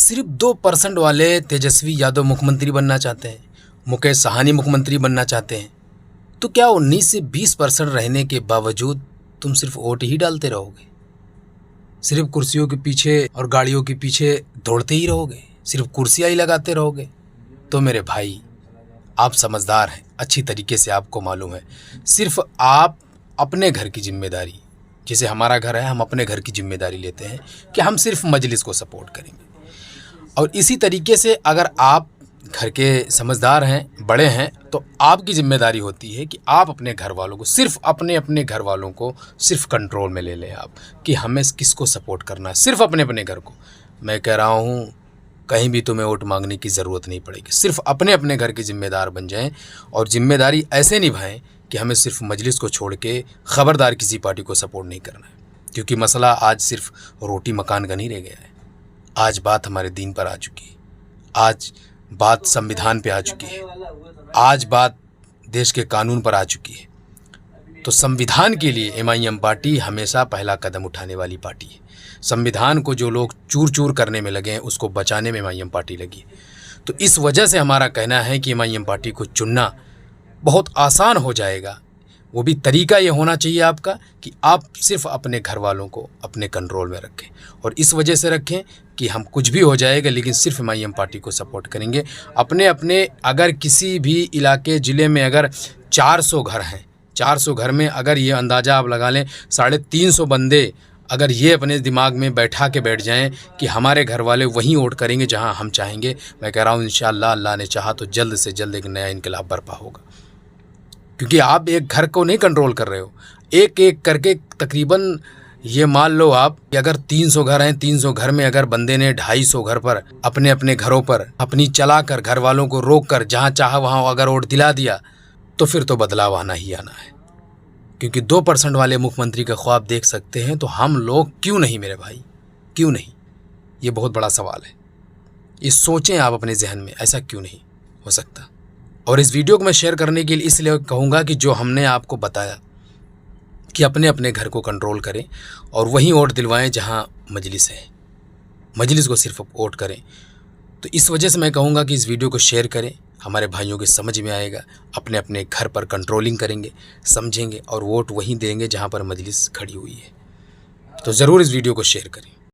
सिर्फ 2% वाले तेजस्वी यादव मुख्यमंत्री बनना चाहते हैं, मुकेश साहनी मुख्यमंत्री बनना चाहते हैं, तो क्या 19 से 20% रहने के बावजूद तुम सिर्फ वोट ही डालते रहोगे? सिर्फ कुर्सियों के पीछे और गाड़ियों के पीछे दौड़ते ही रहोगे? सिर्फ कुर्सियाँ ही लगाते रहोगे? तो मेरे भाई, आप समझदार हैं, अच्छी तरीके से आपको मालूम है, सिर्फ आप अपने घर की जिम्मेदारी, जैसे हमारा घर है, हम अपने घर की जिम्मेदारी लेते हैं कि हम सिर्फ मजलिस को सपोर्ट करेंगे। और इसी तरीके से अगर आप घर के समझदार हैं, बड़े हैं, तो आपकी जिम्मेदारी होती है कि आप अपने घर वालों को, सिर्फ अपने घर वालों को सिर्फ कंट्रोल में ले लें आप, कि हमें किसको सपोर्ट करना है, सिर्फ अपने घर को। मैं कह रहा हूँ, कहीं भी तुम्हें वोट मांगने की ज़रूरत नहीं पड़ेगी, सिर्फ अपने घर के ज़िम्मेदार बन जाएं और ज़िम्मेदारी ऐसे निभाएं कि हमें सिर्फ मजलिस को छोड़ के ख़बरदार किसी पार्टी को सपोर्ट नहीं करना है। क्योंकि मसला आज सिर्फ रोटी मकान का नहीं रह गया है, आज बात हमारे दीन पर आ चुकी है, आज बात संविधान पे आ चुकी है, आज बात देश के कानून पर आ चुकी है। तो संविधान के लिए MIM पार्टी हमेशा पहला कदम उठाने वाली पार्टी है। संविधान को जो लोग चूर चूर करने में लगे हैं, उसको बचाने में MIM पार्टी लगी है। तो इस वजह से हमारा कहना है कि MIM पार्टी को चुनना बहुत आसान हो जाएगा। वो भी तरीका ये होना चाहिए आपका कि आप सिर्फ अपने घर वालों को अपने कंट्रोल में रखें, और इस वजह से रखें कि हम कुछ भी हो जाएगा लेकिन सिर्फ MIM पार्टी को सपोर्ट करेंगे। अपने अगर किसी भी इलाके ज़िले में अगर 400 घर हैं, 400 घर में अगर ये अंदाज़ा आप लगा लें 350 बंदे अगर ये अपने दिमाग में बैठा के बैठ जाएं कि हमारे घर वाले वहीं वोट करेंगे जहां हम चाहेंगे, मैं कह रहा हूं इंशाअल्लाह अल्लाह ने चाहा तो जल्द से जल्द एक नया इनकलाब बर्पा होगा। क्योंकि आप एक घर को नहीं कंट्रोल कर रहे हो, एक एक करके तकरीबन ये मान लो आप कि अगर 300 घर हैं, 300 घर में अगर बंदे ने 250 घर पर अपने घरों पर अपनी चला कर घर वालों को रोक कर जहाँ चाहा वहाँ अगर वोट दिला दिया, तो फिर तो बदलाव आना ही आना है। क्योंकि 2% वाले मुख्यमंत्री का ख्वाब देख सकते हैं, तो हम लोग क्यों नहीं मेरे भाई, क्यों नहीं? ये बहुत बड़ा सवाल है, ये सोचें आप अपने जहन में, ऐसा क्यों नहीं हो सकता। और इस वीडियो को मैं शेयर करने के लिए इसलिए कहूँगा कि जो हमने आपको बताया कि अपने घर को कंट्रोल करें और वहीं वोट दिलवाएं जहां मजलिस है, मजलिस को सिर्फ वोट करें। तो इस वजह से मैं कहूँगा कि इस वीडियो को शेयर करें, हमारे भाइयों के समझ में आएगा, अपने घर पर कंट्रोलिंग करेंगे, समझेंगे और वोट वहीं देंगे जहां पर मजलिस खड़ी हुई है। तो ज़रूर इस वीडियो को शेयर करें।